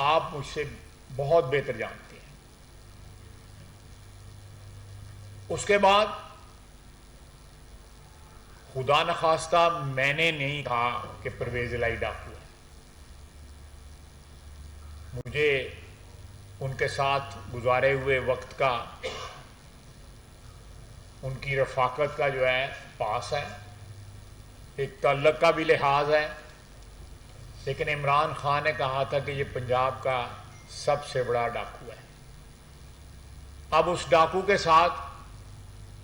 آپ مجھ سے بہت بہتر جانتے ہیں۔ اس کے بعد خدا نخواستہ میں نے نہیں کہا کہ پرویز الہی ڈاکو ہے، مجھے ان کے ساتھ گزارے ہوئے وقت کا، ان کی رفاقت کا جو ہے پاس ہے، ایک تعلق کا بھی لحاظ ہے، لیکن عمران خان نے کہا تھا کہ یہ پنجاب کا سب سے بڑا ڈاکو ہے۔ اب اس ڈاکو کے ساتھ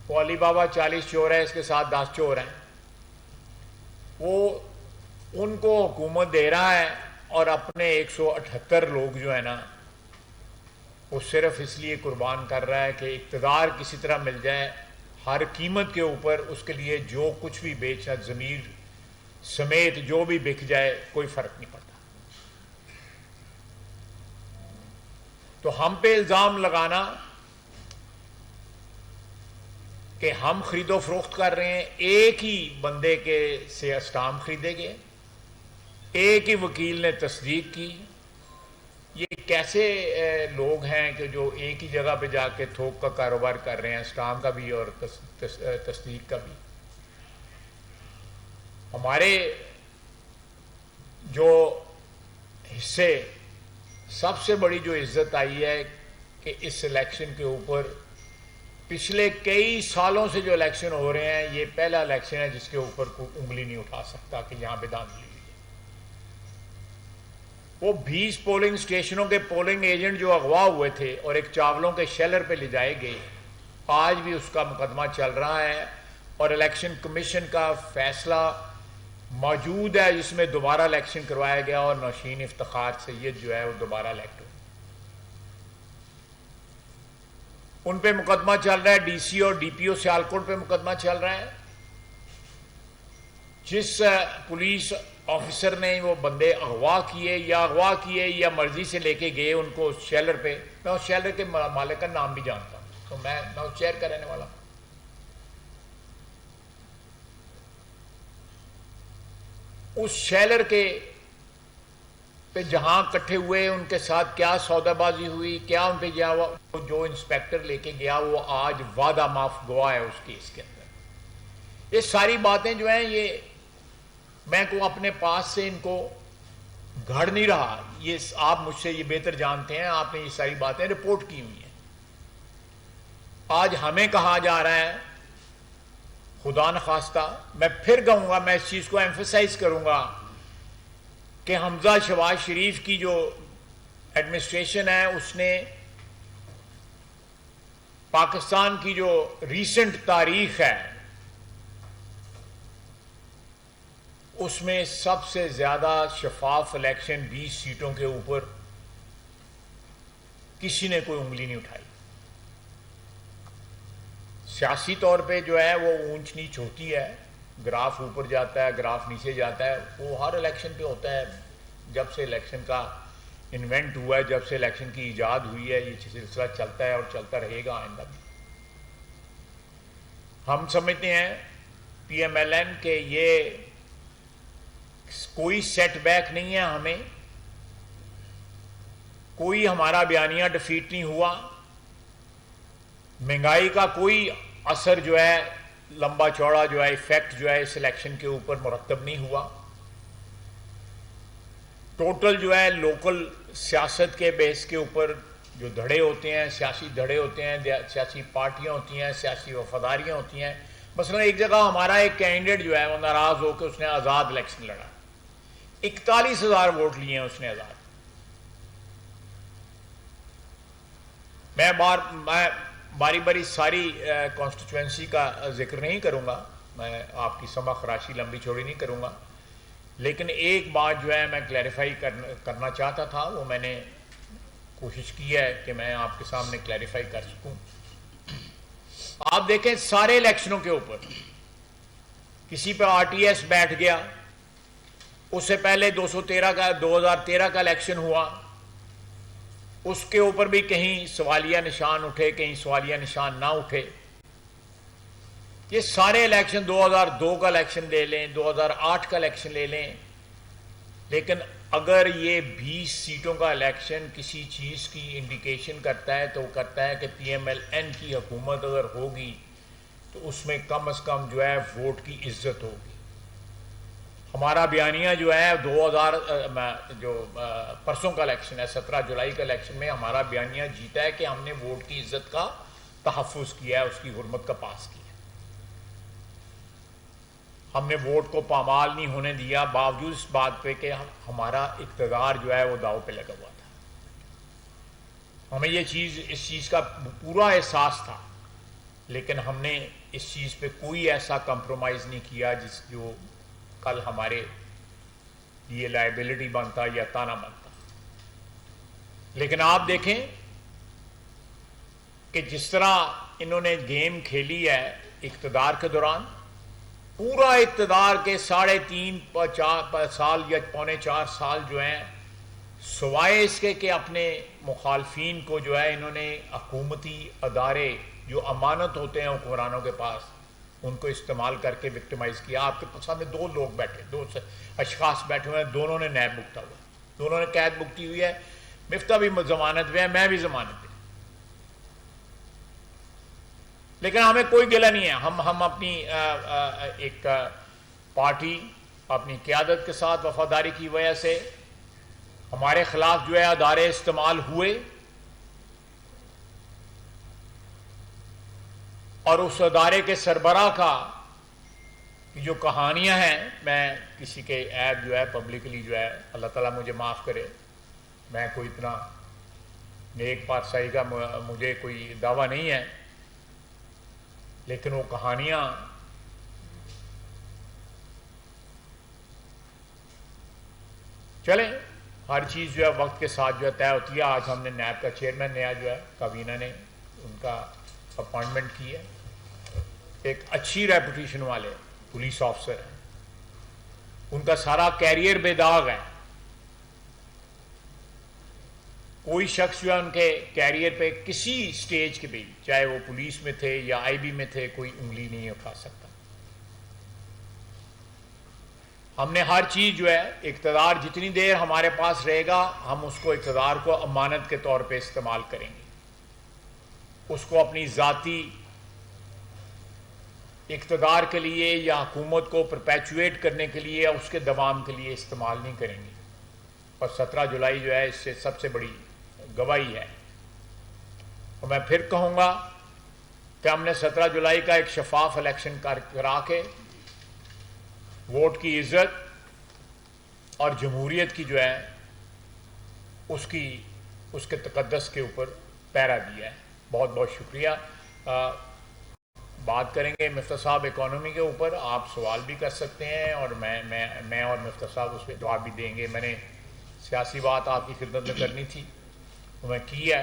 وہ علی بابا 40 چور ہے، اس کے ساتھ 10 چور ہیں، وہ ان کو حکومت دے رہا ہے اور اپنے 178 لوگ جو ہیں نا وہ صرف اس لیے قربان کر رہا ہے کہ اقتدار کسی طرح مل جائے، ہر قیمت کے اوپر اس کے لیے جو کچھ بھی بیچنا، ضمیر سمیت جو بھی بک جائے کوئی فرق نہیں پڑتا۔ تو ہم پہ الزام لگانا کہ ہم خرید و فروخت کر رہے ہیں، ایک ہی بندے کے سے اسٹام خریدے گئے، ایک ہی وکیل نے تصدیق کی، یہ کیسے لوگ ہیں کہ جو ایک ہی جگہ پہ جا کے تھوک کا کاروبار کر رہے ہیں، اسٹام کا بھی اور تصدیق کا بھی۔ ہمارے جو حصے سب سے بڑی جو عزت آئی ہے کہ اس الیکشن کے اوپر پچھلے کئی سالوں سے جو الیکشن ہو رہے ہیں، یہ پہلا الیکشن ہے جس کے اوپر کوئی انگلی نہیں اٹھا سکتا کہ یہاں پہ دھاندلی ہوئی ہے۔ وہ 20 پولنگ اسٹیشنوں کے پولنگ ایجنٹ جو اغوا ہوئے تھے اور ایک چاولوں کے شیلر پہ لے جائے گئے، آج بھی اس کا مقدمہ چل رہا ہے اور الیکشن کمیشن کا فیصلہ موجود ہے جس میں دوبارہ الیکشن کروایا گیا اور نوشین افتخار سید جو ہے وہ دوبارہ الیکٹ ہوئے۔ ان پہ مقدمہ چل رہا ہے، ڈی سی اور ڈی پی او سیالکوٹ پہ مقدمہ چل رہا ہے۔ جس پولیس آفیسر نے وہ بندے اغوا کیے یا مرضی سے لے کے گئے ان کو شیلر پہ، میں اس شیلر کے مالک کا نام بھی جانتا ہوں، تو میں اس شہر کا رہنے والا ہوں۔ اس شیلر کے پہ جہاں اکٹھے ہوئے، ان کے ساتھ کیا سودا بازی ہوئی، کیا ان پہ جو انسپیکٹر لے کے گیا وہ آج وعدہ معاف گواہ ہے اس کیس کے اندر۔ یہ ساری باتیں جو ہیں یہ میں کو اپنے پاس سے ان کو گھڑ نہیں رہا، یہ آپ مجھ سے یہ بہتر جانتے ہیں، آپ نے یہ ساری باتیں رپورٹ کی ہوئی ہیں۔ آج ہمیں کہا جا رہا ہے، خدا نخواستہ میں پھر کہوں گا، میں اس چیز کو ایمفسائز کروں گا کہ حمزہ شہباز شریف کی جو ایڈمنسٹریشن ہے اس نے پاکستان کی جو ریسنٹ تاریخ ہے اس میں سب سے زیادہ شفاف الیکشن 20 سیٹوں کے اوپر کسی نے کوئی انگلی نہیں اٹھائی۔ سیاسی طور پہ جو ہے وہ اونچ نیچ ہوتی ہے، گراف اوپر جاتا ہے، گراف نیچے جاتا ہے، وہ ہر الیکشن پہ ہوتا ہے۔ جب سے الیکشن کا انوینٹ ہوا ہے، جب سے الیکشن کی ایجاد ہوئی ہے، یہ سلسلہ چلتا ہے اور چلتا رہے گا آئندہ بھی۔ ہم سمجھتے ہیں پی ایم ایل این کہ یہ کوئی سیٹ بیک نہیں ہے، ہمیں کوئی ہمارا بیانیہ ڈیفیٹ نہیں ہوا، مہنگائی کا کوئی اثر جو ہے لمبا چوڑا جو ہے ایفیکٹ جو ہے اس الیکشن کے اوپر مرتب نہیں ہوا۔ ٹوٹل جو ہے لوکل سیاست کے بیس کے اوپر جو دھڑے ہوتے ہیں، سیاسی دھڑے ہوتے ہیں، سیاسی پارٹیاں ہوتی ہیں، سیاسی وفاداریاں ہوتی ہیں۔ مثلا ایک جگہ ہمارا ایک کینڈیڈیٹ جو ہے وہ ناراض ہو کے اس نے آزاد الیکشن لڑا، 41,000 ووٹ لیے ہیں اس نے آزاد۔ میں باری باری ساری کانسٹیچوئنسی کا ذکر نہیں کروں گا، میں آپ کی سمع خراشی لمبی چوڑی نہیں کروں گا، لیکن ایک بات جو ہے میں کلیریفائی کرنا چاہتا تھا، وہ میں نے کوشش کی ہے کہ میں آپ کے سامنے کلیریفائی کر سکوں۔ آپ دیکھیں سارے الیکشنوں کے اوپر کسی پہ آر ٹی ایس بیٹھ گیا، اس سے پہلے 2013 کا الیکشن ہوا، اس کے اوپر بھی کہیں سوالیہ نشان اٹھے، کہیں سوالیہ نشان نہ اٹھے۔ یہ سارے الیکشن 2002 کا الیکشن لے لیں، 2008 کا الیکشن لے لیں، لیکن اگر یہ 20 سیٹوں کا الیکشن کسی چیز کی انڈیکیشن کرتا ہے تو وہ کرتا ہے کہ پی ایم ایل این کی حکومت اگر ہوگی تو اس میں کم از کم جو ہے ووٹ کی عزت ہوگی. ہمارا بیانیہ جو ہے 2000 جو پرسوں کا الیکشن ہے 17 جولائی کا الیکشن میں ہمارا بیانیہ جیتا ہے کہ ہم نے ووٹ کی عزت کا تحفظ کیا ہے, اس کی حرمت کا پاس کیا. ہم نے ووٹ کو پامال نہیں ہونے دیا باوجود اس بات پہ کہ ہمارا اقتدار جو ہے وہ داؤ پہ لگا ہوا تھا. ہمیں اس چیز کا پورا احساس تھا, لیکن ہم نے اس چیز پہ کوئی ایسا کمپرومائز نہیں کیا جو کل ہمارے لیے لائبلٹی بنتا یا تانا بنتا. لیکن آپ دیکھیں کہ جس طرح انہوں نے گیم کھیلی ہے اقتدار کے دوران, پورا اقتدار کے 3.5 سال یا 3.25 سال جو ہیں سوائے اس کے کہ اپنے مخالفین کو جو ہے انہوں نے حکومتی ادارے جو امانت ہوتے ہیں حکمرانوں کے پاس ان کو استعمال کر کے وکٹمائز کیا. آپ کے سامنے 2 لوگ بیٹھے, 2 اشخاص بیٹھے ہوئے ہیں, دونوں نے نیب بکتا ہوا, دونوں نے قید بکتی ہوئی ہے. مفتہ بھی ضمانت پہ ہے, میں بھی ضمانت پہ. لیکن ہمیں کوئی گلہ نہیں ہے. ہم اپنی ایک پارٹی اپنی قیادت کے ساتھ وفاداری کی وجہ سے ہمارے خلاف جو ہے ادارے استعمال ہوئے, اور اس ادارے کے سربراہ کا جو کہانیاں ہیں, میں کسی کے عیب جو ہے پبلکلی جو ہے اللہ تعالیٰ مجھے معاف کرے, میں کوئی اتنا نیک پارسائی کا مجھے کوئی دعویٰ نہیں ہے, لیکن وہ کہانیاں چلیں ہر چیز جو ہے وقت کے ساتھ جو ہے طے ہوتی ہے. آج ہم نے نیب کا چیئرمین نیا جو ہے کابینہ نے ان کا اپوائنٹمنٹ کی ہے, ایک اچھی ریپوٹیشن والے پولیس آفیسر ہیں, ان کا سارا کیریئر بے داغ ہے. کوئی شخص جو ہے ان کے کیریئر پہ کسی سٹیج کے بھی, چاہے وہ پولیس میں تھے یا آئی بی میں تھے, کوئی انگلی نہیں اٹھا سکتا. ہم نے ہر چیز جو ہے اقتدار جتنی دیر ہمارے پاس رہے گا ہم اس کو اقتدار کو امانت کے طور پہ استعمال کریں گے, اس کو اپنی ذاتی اقتدار کے لیے یا حکومت کو پرپیچویٹ کرنے کے لیے یا اس کے دوام کے لیے استعمال نہیں کریں گے. اور 17 جولائی جو ہے اس سے سب سے بڑی گواہی ہے. اور میں پھر کہوں گا کہ ہم نے 17 جولائی کا ایک شفاف الیکشن کرا کے ووٹ کی عزت اور جمہوریت کی جو ہے اس کے تقدس کے اوپر پہرا دیا ہے. بہت بہت شکریہ. بات کریں گے مفتہ صاحب اکانومی کے اوپر, آپ سوال بھی کر سکتے ہیں اور میں اور مفتہ صاحب اس پہ جواب بھی دیں گے. میں نے سیاسی بات آپ کی خدمت میں کرنی تھی تو میں کی ہے.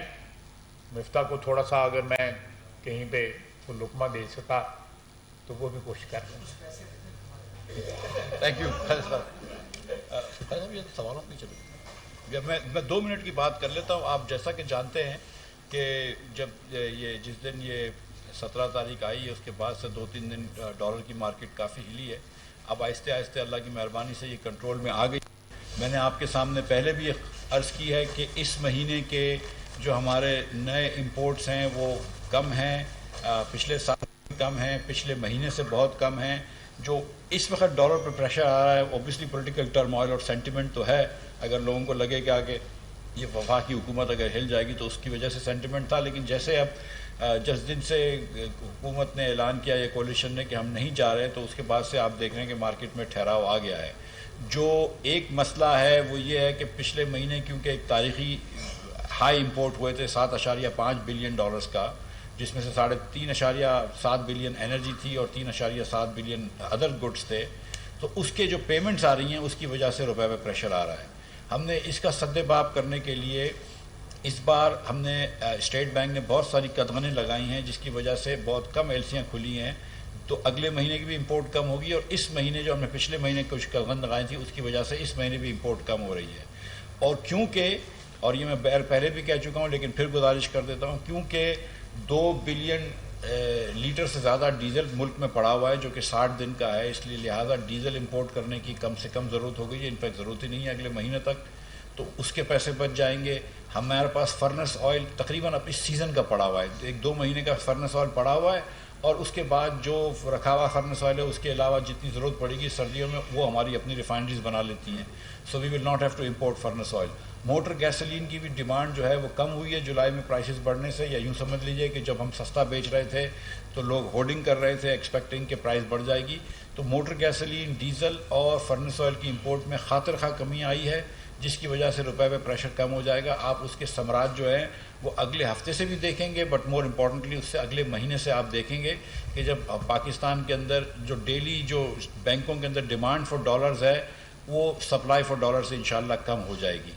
مفتہ کو تھوڑا سا اگر میں کہیں پہ کوئی لقمہ دے سکا تو وہ بھی کوشش کر لوں. تھینک یو صاحب. یہ سوالوں پہ چلو, میں 2 منٹ کی بات کر لیتا ہوں. آپ جیسا کہ جانتے ہیں کہ جب یہ جس دن یہ 17 تاریخ آئی ہے اس کے بعد سے 2-3 دن ڈالر کی مارکیٹ کافی ہلی ہے. اب آہستہ آہستہ اللہ کی مہربانی سے یہ کنٹرول میں آ گئی. میں نے آپ کے سامنے پہلے بھی عرض کی ہے کہ اس مہینے کے جو ہمارے نئے امپورٹس ہیں وہ کم ہیں, پچھلے سال کم ہیں, پچھلے مہینے سے بہت کم ہیں. جو اس وقت ڈالر پر پریشر آ رہا ہے اوبیسلی پولیٹیکل ٹرموائل اور سینٹیمنٹ تو ہے. اگر لوگوں کو لگے کہ یہ وفاق کی حکومت اگر ہل جائے گی تو اس کی وجہ سے سینٹیمنٹ تھا, لیکن جیسے اب جس دن سے حکومت نے اعلان کیا یا کولیشن نے کہ ہم نہیں جا رہے تو اس کے بعد سے آپ دیکھ رہے ہیں کہ مارکیٹ میں ٹھہراؤ آ گیا ہے. جو ایک مسئلہ ہے وہ یہ ہے کہ پچھلے مہینے کیونکہ ایک تاریخی ہائی امپورٹ ہوئے تھے 7.5 بلین ڈالرز کا, جس میں سے 3.7 بلین انرجی تھی اور 3.7 بلین ادر گڈس تھے, تو اس کے جو پیمنٹس آ رہی ہیں اس کی وجہ سے روپے پہ پریشر آ رہا ہے. ہم نے اس کا سد باب کرنے کے لیے اس بار ہم نے اسٹیٹ بینک نے بہت ساری قدغنیں لگائی ہیں جس کی وجہ سے بہت کم ایلسیاں کھلی ہیں, تو اگلے مہینے کی بھی امپورٹ کم ہوگی. اور اس مہینے جو ہم نے پچھلے مہینے کچھ قدغن لگائی تھی اس کی وجہ سے اس مہینے بھی امپورٹ کم ہو رہی ہے. اور کیونکہ, اور یہ میں پہلے بھی کہہ چکا ہوں لیکن پھر گزارش کر دیتا ہوں, کیونکہ 2 بلین لیٹر سے زیادہ ڈیزل ملک میں پڑا ہوا ہے جو کہ 60 دن کا ہے، اس لیے لہٰذا ڈیزل امپورٹ کرنے کی کم سے کم ضرورت ہو گئی ہے، انفیکٹ ضرورت ہی نہیں ہے اگلے مہینے تک، تو اس کے پیسے بچ جائیں گے. ہمارے پاس فرنس آئل تقریباً اب اس سیزن کا پڑا ہوا ہے، 1-2 مہینے کا فرنس آئل پڑا ہوا ہے، اور اس کے بعد جو رکھا ہوا فرنس آئل ہے اس کے علاوہ جتنی ضرورت پڑے گی سردیوں میں وہ ہماری اپنی ریفائنریز بنا لیتی ہیں. So we will not have to import furnace oil. Motor gasoline کی بھی ڈیمانڈ جو ہے وہ کم ہوئی ہے جولائی میں پرائسز بڑھنے سے، یا یوں سمجھ لیجئے کہ جب ہم سستا بیچ رہے تھے تو لوگ ہولڈنگ کر رہے تھے ایکسپیکٹنگ کہ پرائس بڑھ جائے گی. تو موٹر گیسولین، ڈیزل اور فرنس آئل کی امپورٹ میں خاطر خواہ کمی آئی ہے، جس کی وجہ سے روپے پہ پریشر کم ہو جائے گا. آپ اس کے ثمرات جو ہیں وہ اگلے ہفتے سے بھی دیکھیں گے، بٹ مور امپورٹنٹلی اس سے اگلے مہینے سے آپ دیکھیں گے کہ جب پاکستان کے اندر جو ڈیلی جو بینکوں کے اندر ڈیمانڈ فار ڈالرز ہے وہ سپلائی فار ڈالر سے انشاءاللہ کم ہو جائے گی.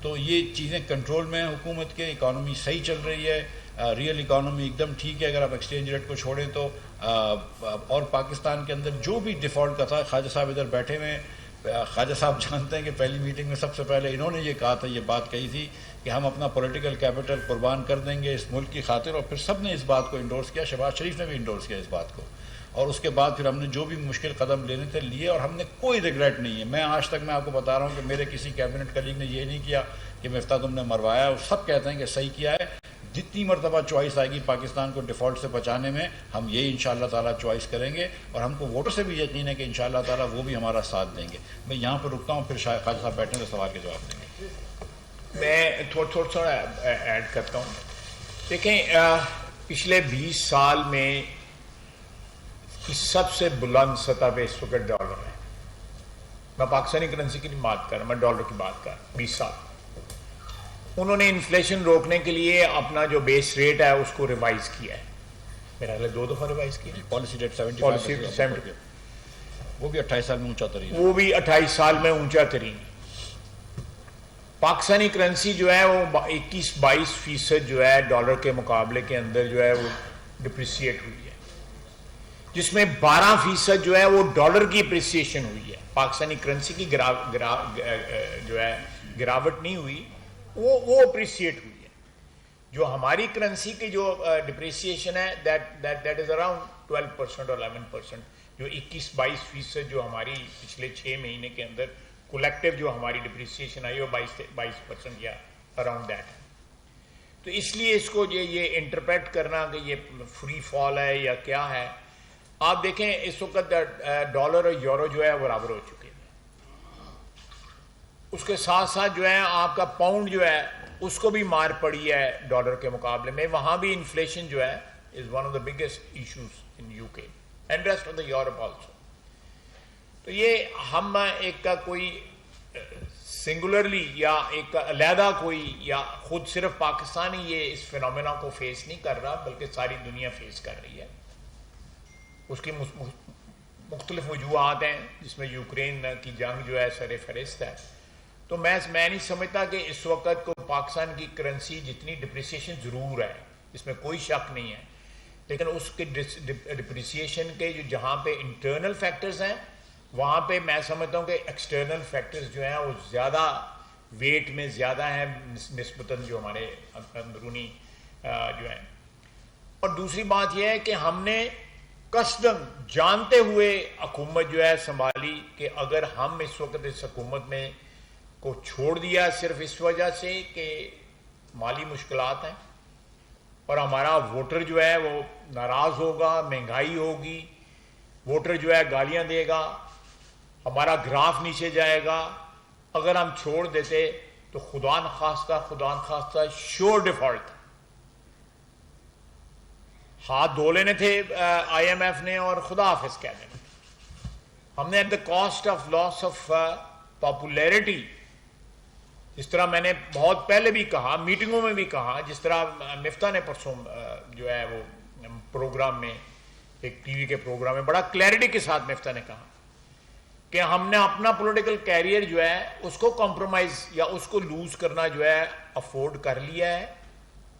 تو یہ چیزیں کنٹرول میں ہیں حکومت کے، اکانومی صحیح چل رہی ہے، ریئل اکانومی ایک دم ٹھیک ہے اگر آپ ایکسچینج ریٹ کو چھوڑیں تو. اور پاکستان کے اندر جو بھی ڈیفالٹ کا تھا، خواجہ صاحب ادھر بیٹھے ہوئے، خواجہ صاحب جانتے ہیں کہ پہلی میٹنگ میں سب سے پہلے انہوں نے یہ کہا تھا، یہ بات کہی تھی کہ ہم اپنا پولیٹیکل کیپٹل قربان کر دیں گے اس ملک کی خاطر، اور پھر سب نے اس بات کو انڈورس کیا، شہباز شریف نے بھی انڈورس کیا اس بات کو. اور اس کے بعد پھر ہم نے جو بھی مشکل قدم لینے تھے لیے، اور ہم نے کوئی ریگریٹ نہیں ہے. میں آج تک میں آپ کو بتا رہا ہوں کہ میرے کسی کیبنٹ کلیگ نے یہ نہیں کیا کہ مفتاح تم نے مروایا، اور سب کہتے ہیں کہ صحیح کیا ہے. جتنی مرتبہ چوائس آئے گی پاکستان کو ڈیفالٹ سے بچانے میں، ہم یہی انشاءاللہ تعالیٰ چوائس کریں گے، اور ہم کو ووٹر سے بھی یقین ہے کہ انشاءاللہ تعالیٰ وہ بھی ہمارا ساتھ دیں گے. میں یہاں پر رکتا ہوں، پھر شاید خواجہ صاحب بیٹھنے تو سوال کے جواب دیں گے. میں تھوڑا ایڈ کرتا ہوں. دیکھیں، پچھلے 20 سال میں کی سب سے بلند سطح پہ اس وقت ڈالر ہے. میں پاکستانی کرنسی کی نہیں بات کر رہا، میں ڈالر کی بات کر رہا ہوں. 20 سال انہوں نے انفلیشن روکنے کے لیے اپنا جو بیس ریٹ ہے اس کو ریوائز کیا ہے. میرا خیال 2 دفعہ ریوائز کیا. پالیسی ریٹ 75 وہ بھی 28 سال میں اونچا ترین، وہ بھی 28 سال میں اونچا ترین. پاکستانی کرنسی جو ہے وہ 21-22% جو ہے ڈالر کے مقابلے کے اندر جو ہے وہ ڈپریسیٹ ہوئی ہے، جس میں 12% جو ہے وہ ڈالر کی اپریسیشن ہوئی ہے. پاکستانی کرنسی کی جو ہے گراوٹ نہیں ہوئی، وہ اپریسیٹ ہوئی ہے. جو ہماری کرنسی کی جو ڈپریسیشن ہے دیٹ از اراؤنڈ 12% اور 11%. جو 21-22% جو ہماری پچھلے 6 مہینے کے اندر کولیکٹیو جو ہماری ڈپریسیشن آئی وہ 22% یا اراؤنڈ دیٹ. تو اس لیے اس کو یہ انٹرپریٹ کرنا کہ یہ فری فال ہے یا کیا ہے، آپ دیکھیں اس وقت ڈالر اور یورو جو ہے برابر ہو چکے ہیں. اس کے ساتھ ساتھ جو ہے آپ کا پاؤنڈ جو ہے اس کو بھی مار پڑی ہے ڈالر کے مقابلے میں. وہاں بھی انفلیشن جو ہے is one of the biggest issues in U K and rest of the Europe also. تو یہ ہم ایک کا کوئی سنگولرلی یا ایک علیحدہ کوئی یا خود صرف پاکستانی یہ اس فینومینا کو فیس نہیں کر رہا، بلکہ ساری دنیا فیس کر رہی ہے. اس کی مختلف وجوہات ہیں، جس میں یوکرین کی جنگ جو ہے سر فہرست ہے. تو میں نہیں سمجھتا کہ اس وقت کو پاکستان کی کرنسی جتنی ڈپریسیشن ضرور ہے، اس میں کوئی شک نہیں ہے، لیکن اس کے ڈپریسیشن کے جو جہاں پہ انٹرنل فیکٹرز ہیں وہاں پہ میں سمجھتا ہوں کہ ایکسٹرنل فیکٹرز جو ہیں وہ زیادہ ویٹ میں زیادہ ہیں نسبتاً جو ہمارے اندرونی جو ہیں. اور دوسری بات یہ ہے کہ ہم نے قصداً جانتے ہوئے حکومت جو ہے سنبھالی کہ اگر ہم اس وقت اس حکومت میں کو چھوڑ دیا صرف اس وجہ سے کہ مالی مشکلات ہیں اور ہمارا ووٹر جو ہے وہ ناراض ہوگا، مہنگائی ہوگی، ووٹر جو ہے گالیاں دے گا، ہمارا گراف نیچے جائے گا، اگر ہم چھوڑ دیتے تو خدا نخواستہ شور ڈیفالٹ. ہاتھ دھو لینے تھے آئی ایم ایف نے اور خدا حافظ کہہ دینا. ہم نے at the cost of loss of popularity, جس طرح میں نے بہت پہلے بھی کہا، میٹنگوں میں بھی کہا، جس طرح مفتاح نے پرسوں جو ہے وہ پروگرام میں ایک ٹی وی کے پروگرام میں بڑا کلیئرٹی کے ساتھ مفتاح نے کہا کہ ہم نے اپنا پولیٹیکل کیریئر جو ہے اس کو کمپرومائز یا اس کو لوز کرنا جو ہے افورڈ کر لیا ہے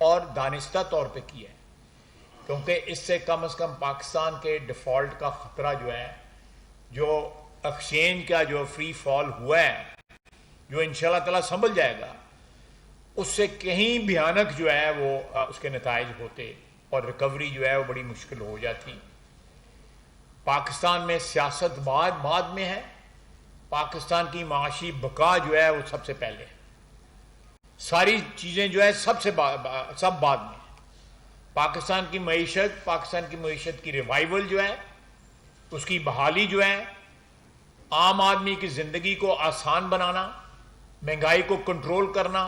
اور دانستہ طور پہ کیا ہے، کیونکہ اس سے کم از کم پاکستان کے ڈیفالٹ کا خطرہ جو ہے، جو ایکسچینج کا جو فری فال ہوا ہے، جو انشاءاللہ تعالیٰ سنبھل جائے گا، اس سے کہیں بھیانک جو ہے وہ اس کے نتائج ہوتے اور ریکوری جو ہے وہ بڑی مشکل ہو جاتی. پاکستان میں سیاست بعد میں ہے. پاکستان کی معاشی بقا جو ہے وہ سب سے پہلے ہے. ساری چیزیں جو ہے سب بعد میں. پاکستان کی معیشت کی ریوائول جو ہے، اس کی بحالی جو ہے، عام آدمی کی زندگی کو آسان بنانا، مہنگائی کو کنٹرول کرنا،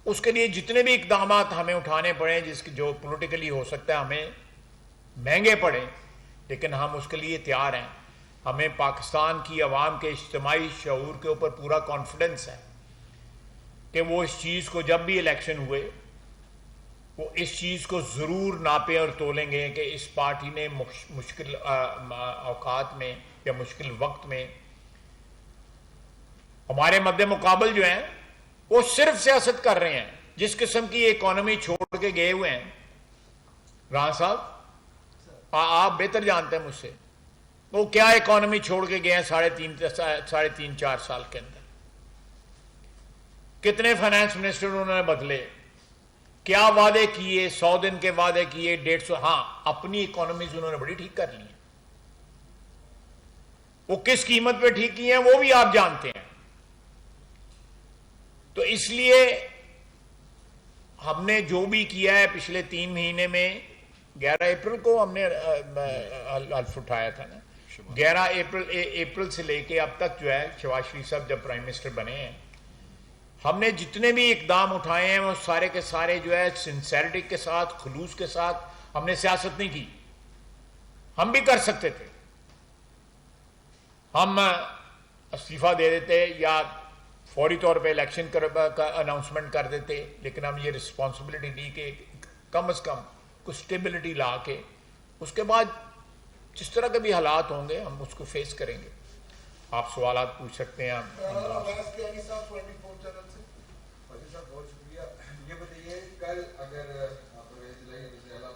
اس کے لیے جتنے بھی اقدامات ہمیں اٹھانے پڑیں، جو پولیٹیکلی ہو سکتا ہے ہمیں مہنگے پڑیں، لیکن ہم اس کے لیے تیار ہیں. ہمیں پاکستان کی عوام کے اجتماعی شعور کے اوپر پورا کانفیڈنس ہے کہ وہ اس چیز کو جب بھی الیکشن ہوئے وہ اس چیز کو ضرور ناپیں اور تولیں گے کہ اس پارٹی نے مشکل اوقات میں یا مشکل وقت میں ہمارے مد مقابل جو ہیں وہ صرف سیاست کر رہے ہیں. جس قسم کی اکانومی چھوڑ کے گئے ہوئے ہیں رانا صاحب، آپ بہتر جانتے ہیں مجھ سے، وہ کیا اکانومی چھوڑ کے گئے ہیں ساڑھے تین 4 سال کے اندر. کتنے فائنانس منسٹر انہوں نے بدلے، کیا وعدے کیے، 100 دن کے وعدے کیے، 150. ہاں، اپنی اکانومیز انہوں نے بڑی ٹھیک کر لی ہیں. وہ کس قیمت پہ ٹھیک کی ہیں وہ بھی آپ جانتے ہیں. تو اس لیے ہم نے جو بھی کیا ہے پچھلے 3 مہینے میں، 11 اپریل کو ہم نے حلف اٹھایا تھا نا، 11 اپریل سے لے کے اب تک جو ہے شہباز شریف صاحب جب پرائم منسٹر بنے ہیں، ہم نے جتنے بھی اقدام اٹھائے ہیں وہ سارے کے سارے جو ہے سنسیرٹی کے ساتھ، خلوص کے ساتھ. ہم نے سیاست نہیں کی. ہم بھی کر سکتے تھے، ہم استعفیٰ دے دیتے یا فوری طور پہ الیکشن کا اناؤنسمنٹ کر دیتے، لیکن ہم یہ رسپانسبلٹی لی کہ کم از کم کچھ اسٹیبلٹی لا کے اس کے بعد جس طرح کے بھی حالات ہوں گے ہم اس کو فیس کریں گے. آپ سوالات پوچھ سکتے ہیں. بہت شکریہ. یہ بتائیے کل اگر آپ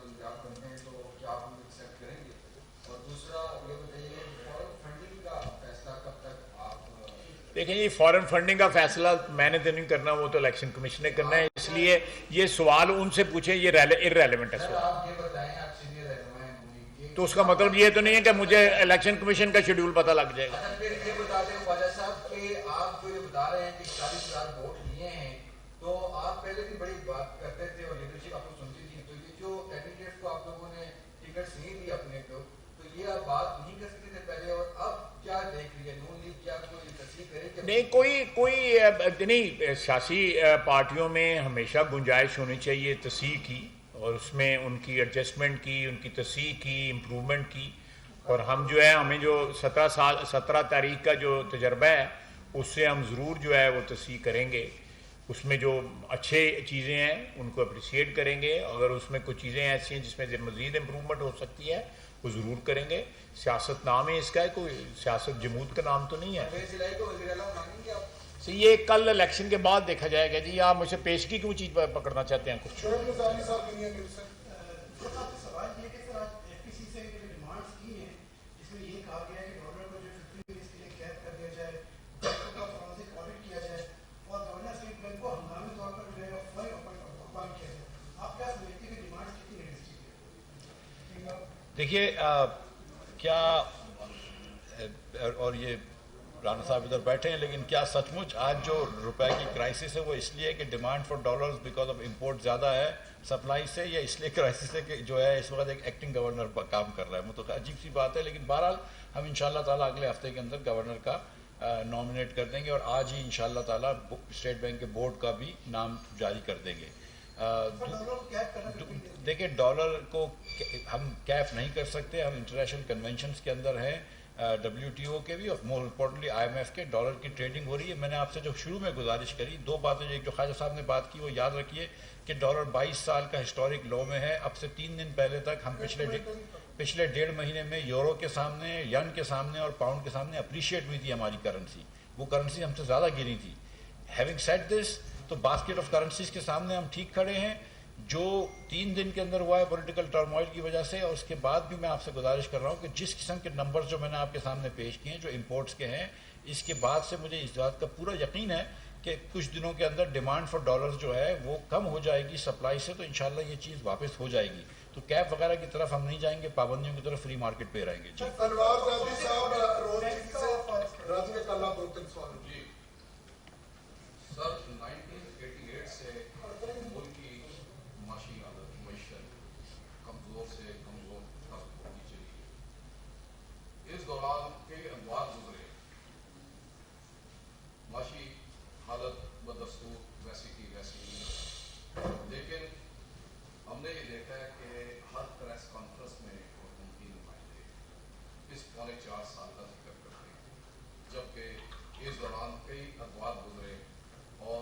پنجاب بنتے ہیں تو کیا آپ ایکسیپٹ کریں گے؟ اور دوسرا یہ بتائیے فارن فنڈنگ کا فیصلہ کب تک آپ دیکھیں جی، فارن فنڈنگ کا فیصلہ میں نے تو نہیں کرنا، وہ تو الیکشن کمیشن نے کرنا ہے. اس لیے یہ سوال ان سے پوچھیں، یہ ارریلیونٹ ہے سوال. آپ یہ بتائیں، آپ سینئر رہنما ہیں، تو اس کا مطلب یہ تو نہیں ہے کہ مجھے الیکشن کمیشن کا شیڈول پتہ لگ جائے گا. پھر یہ بتا دیں خواجہ صاحب کہ آپ جو یہ بتا رہے ہیں کہ 40,000 ووٹ لیے ہیں، تو آپ پہلے بھی بڑی بات کرتے تھے اور لیڈرشپ آپ کو سنتی تھی، تو یہ جو کینڈیڈیٹ کو آپ لوگوں نے ٹکٹس نہیں دی اپنے کو، تو یہ آپ بات نہیں کر سکتے تھے پہلے، اور اب کیا دیکھ رہی ہے نون لیگ؟ کیا کوئی تصدیق کرے کہ نہیں، کوئی نہیں. سیاسی پارٹیوں میں ہمیشہ گنجائش ہونی چاہیے تصحیح کی، اور اس میں ان کی ایڈجسٹمنٹ کی، ان کی تصحیح کی، امپرومنٹ کی. اور ہم جو ہے ہمیں جو 17 تاریخ کا جو تجربہ ہے اس سے ہم ضرور جو ہے وہ تصحیح کریں گے. اس میں جو اچھے چیزیں ہیں ان کو اپریشیٹ کریں گے. اگر اس میں کچھ چیزیں ایسی ہیں جس میں مزید امپرومنٹ ہو سکتی ہے وہ ضرور کریں گے. سیاست نام ہے اس کا، کوئی سیاست جمود کا نام تو نہیں ہے. یہ کل الیکشن کے بعد دیکھا جائے گا. جی آپ مجھ سے پیشگی کیوں چیز پکڑنا چاہتے ہیں کچھ؟ دیکھیے کیا، اور یہ رانا صاحب ادھر بیٹھے ہیں، لیکن کیا سچ مچ آج جو روپے کی کرائسس ہے وہ اس لیے کہ demand for dollars because of import زیادہ ہے سپلائی سے، یا اس لیے کرائسس ہے کہ جو ہے اس وقت ایک ایکٹنگ گورنر کام کر رہا ہے؟ تو عجیب سی بات ہے. لیکن بہرحال ہم انشاءاللہ تعالیٰ اگلے ہفتے کے اندر گورنر کا نامنیٹ کر دیں گے، اور آج ہی انشاءاللہ تعالیٰ اسٹیٹ بینک کے بورڈ کا بھی نام جاری کر دیں گے. دیکھیں ڈالر کو ہم کیپ نہیں کر سکتے. ہم انٹرنیشنل کنونشنز کے اندر ہیں، WTO کے بھی، اور مور امپورٹنٹلی IMF کے. ڈالر کی ٹریڈنگ ہو رہی ہے. میں نے آپ سے جو شروع میں گزارش کری 2 باتیں، ایک جو خواجہ صاحب نے بات کی وہ یاد رکھیے کہ ڈالر 22 سال کا ہسٹورک لو میں ہے. اب سے 3 دن پہلے تک ہم پچھلے 1.5 مہینے میں یورو کے سامنے، ین کے سامنے اور پاؤنڈ کے سامنے اپریشیٹ ہوئی تھی ہماری کرنسی. وہ کرنسی ہم سے زیادہ گری تھی. ہیونگ سیڈ دس، تو باسکٹ آف کرنسیز کے سامنے ہم ٹھیک کھڑے ہیں. جو 3 دن کے اندر ہوا ہے پولیٹیکل ٹرموائل کی وجہ سے، اور اس کے بعد بھی میں آپ سے گزارش کر رہا ہوں کہ جس قسم کے نمبرز جو میں نے آپ کے سامنے پیش کیے ہیں جو امپورٹس کے ہیں، اس کے بعد سے مجھے اس بات کا پورا یقین ہے کہ کچھ دنوں کے اندر ڈیمانڈ فار ڈالرز جو ہے وہ کم ہو جائے گی سپلائی سے، تو انشاءاللہ یہ چیز واپس ہو جائے گی. تو کیف وغیرہ کی طرف ہم نہیں جائیں گے, پابندیوں کی طرف فری مارکیٹ پہ رہیں گے. جی انوار راضی صاحب روز سے راضی کا کل آپ 2-3 سوال. جی سر 1988 سے ملک کی معاشی حالت معیشت کمزور سے کمزور تر ہوتی چلی. اس دوران کئی اموات گزرے. معاشی حالت بدستور ویسی کی ویسی نہیں, لیکن ہم نے یہ دیکھا ہے کہ ہر پریس کانفرنس میں حکومتی نمائندے اس 4.5 سال کا ذکر کرتے ہیں, جبکہ اس دوران کئی اقوات گزرے اور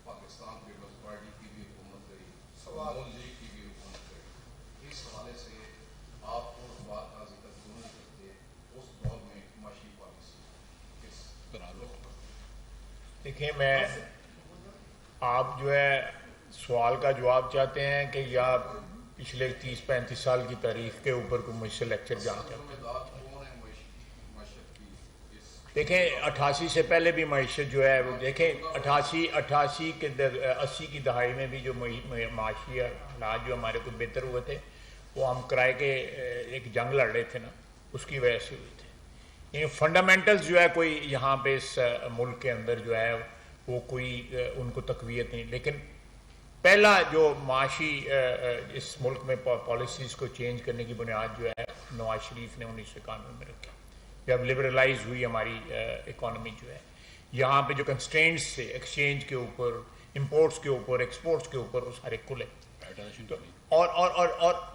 پاکستان پیپلز پارٹی کی بھی حکومت رہی, نون لیگ کی بھی حکومت رہی. اس حوالے سے آپ اس بات کا ذکر کیوں نہیں کرتے اس دور میں معاشی پالیسی کس طرح لوگ. دیکھیں, میں آپ جو ہے سوال کا جواب چاہتے ہیں کہ یا پچھلے 30-35 سال کی تاریخ کے اوپر کوئی مجھ سے لیکچر جانا چاہتے ہیں؟ دیکھیں 88 سے پہلے بھی معیشت جو ہے وہ دیکھیں 80 کی دہائی میں بھی جو معاشی حالات جو ہمارے کو بہتر ہوئے تھے وہ ہم کرائے کے ایک جنگ لڑ رہے تھے نا, اس کی وجہ سے ہوئے تھے. یہ فنڈامنٹلز جو ہے کوئی یہاں پہ اس ملک کے اندر جو ہے وہ کوئی ان کو تقویت نہیں. لیکن پہلا جو معاشی اس ملک میں پالیسیز کو چینج کرنے کی بنیاد جو ہے نواز شریف نے 1991 میں رکھی, جب لبرلائز ہوئی ہماری اکانومی جو ہے. یہاں پہ جو کنسٹرینٹس تھے ایکسچینج کے اوپر, امپورٹس کے اوپر, ایکسپورٹس کے اوپر, وہ سارے کھلے.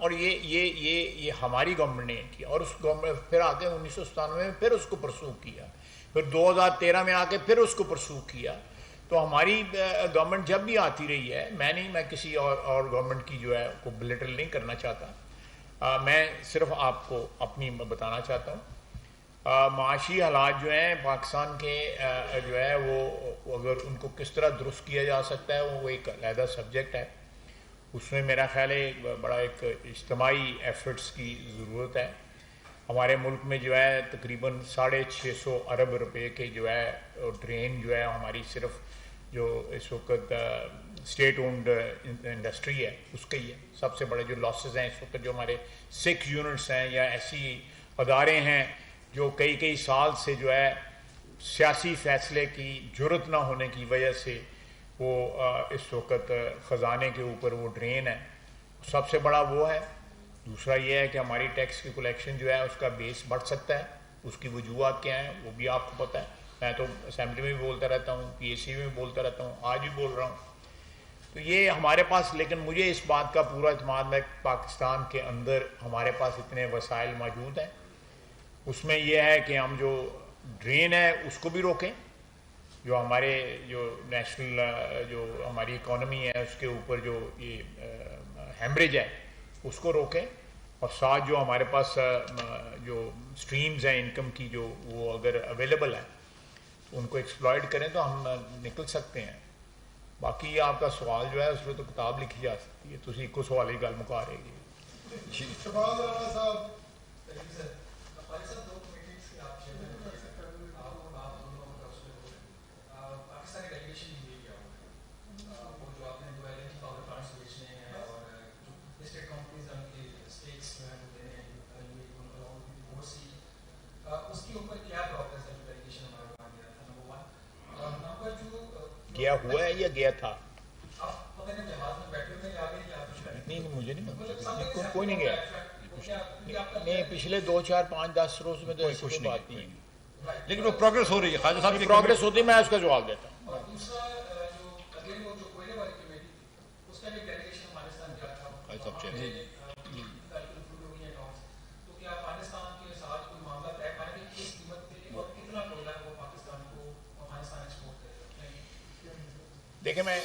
اور یہ ہماری گورنمنٹ نے کیا, اور اس گورنمنٹ پھر آ کے 1997 میں پھر اس کو پرسو کیا, پھر 2013 میں آ کے پھر اس کو پرسو کیا. تو ہماری گورنمنٹ جب بھی آتی رہی ہے, میں کسی اور گورنمنٹ کی جو ہے کو بلیٹل نہیں کرنا چاہتا, میں صرف آپ کو اپنی بتانا چاہتا ہوں. معاشی حالات جو ہیں پاکستان کے جو ہے وہ اگر ان کو کس طرح درست کیا جا سکتا ہے وہ ایک علیحدہ سبجیکٹ ہے. اس میں میرا خیال ہے بڑا ایک اجتماعی ایفرٹس کی ضرورت ہے. ہمارے ملک میں جو ہے تقریباً 650 ارب روپے کے جو ہے ڈرین جو ہے ہماری صرف جو اس وقت اسٹیٹ اونڈ انڈسٹری ہے اس کا ہی ہے. سب سے بڑے جو لاسز ہیں اس وقت جو ہمارے 6 یونٹس ہیں یا ایسی ادارے ہیں جو کئی سال سے جو ہے سیاسی فیصلے کی جرت نہ ہونے کی وجہ سے وہ اس وقت خزانے کے اوپر وہ ڈرین ہے, سب سے بڑا وہ ہے. دوسرا یہ ہے کہ ہماری ٹیکس کی کلیکشن جو ہے اس کا بیس بڑھ سکتا ہے. اس کی وجوہات کیا ہیں وہ بھی آپ کو پتہ ہے, میں تو اسمبلی میں بھی بولتا رہتا ہوں, پی ایس سی میں بھی بولتا رہتا ہوں, آج بھی بول رہا ہوں. تو یہ ہمارے پاس, لیکن مجھے اس بات کا پورا اعتماد ہے کہ پاکستان کے اندر ہمارے پاس اتنے وسائل موجود ہیں. اس میں یہ ہے کہ ہم جو ڈرین ہے اس کو بھی روکیں, جو ہمارے جو نیشنل جو ہماری اکانومی ہے اس کے اوپر جو یہ ہیمریج ہے اس کو روکیں, اور ساتھ جو ہمارے پاس جو سٹریمز ہیں انکم کی جو وہ اگر اویلیبل ہے ان کو ایکسپلائٹ کریں تو ہم نکل سکتے ہیں. باقی آپ کا سوال جو ہے اس پہ تو کتاب لکھی جا سکتی ہے, تسی کو سوال ہی گل مکا رہے گی. شہباز رانا صاحب گیا ہوا ہے یا گیا تھا؟ نہیں مجھے نہیں پتا, کوئی نہیں گیا. نہیں پچھلے 2 4 5 10 روز میں تو ایسی کوئی بات نہیں ہے, لیکن وہ پروگرس ہو رہی ہے. خواجہ صاحب کی پروگرس ہوتی ہے, میں اس کا جواب دیتا ہوں. دیکھیں میں